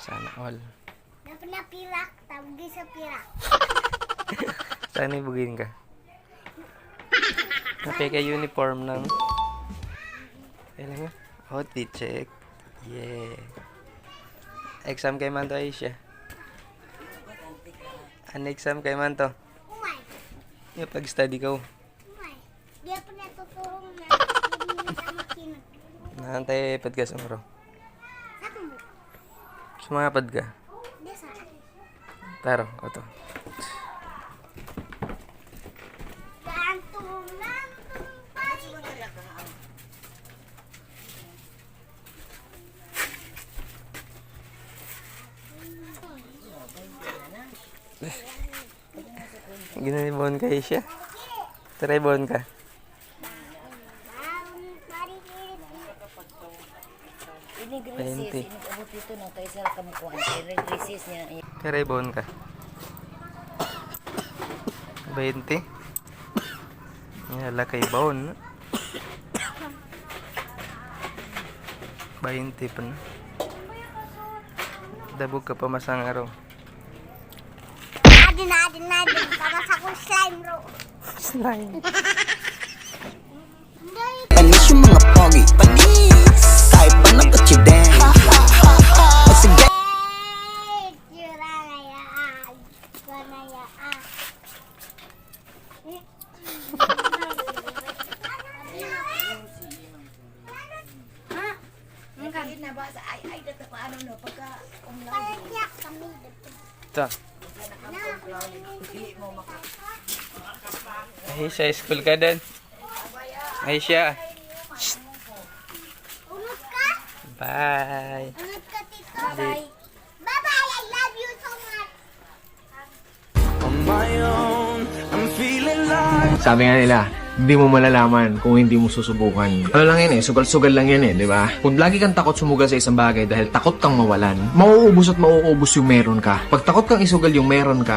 Sana all. Dapat na pirak, tawagin sa pirak. Sana ibugin ka. Napika uniform ng... Kailan mo? Outfit check. Yeah. Exam kay man to, Aisha. Ano exam kay man to? Umay. Yung pag-study ko. Umay. Di ako natutulong na. Hindi na makinag. Nahantay pad ka sumaro. Sa tumbo. Sumapad ka. Di sa. Taro, ito. Lantong, pari. Ginanibon ka, Aisha. Taribon ka. Ini 20. grasis, ini abot dito no kay sir kamukuan. Ini grasis niya. Taribon ka. 20. Yala kay baon. 20 pa na. Dabog ka pa masang araw. Adin. Kamas akong slime ro. Slime. Panis yung mga pogi, panis. Kahit pa napot you down. O sige. Kahit na ba sa ay dito pa ano no pagka umlaw. Ito. Aisha, school ka din. Aisha. Unod ka? Bye. Unod ka, tito. Bye. Bye-bye. I love you so much. On my own, I'm feeling like Sabi nga nila, hindi mo malalaman kung hindi mo susubukan. Ano lang yan sugal-sugal lang yan di ba? Kung lagi kang takot sumugal sa isang bagay dahil takot kang mawalan, mauubos at mauubos yung meron ka. Pag takot kang isugal yung meron ka,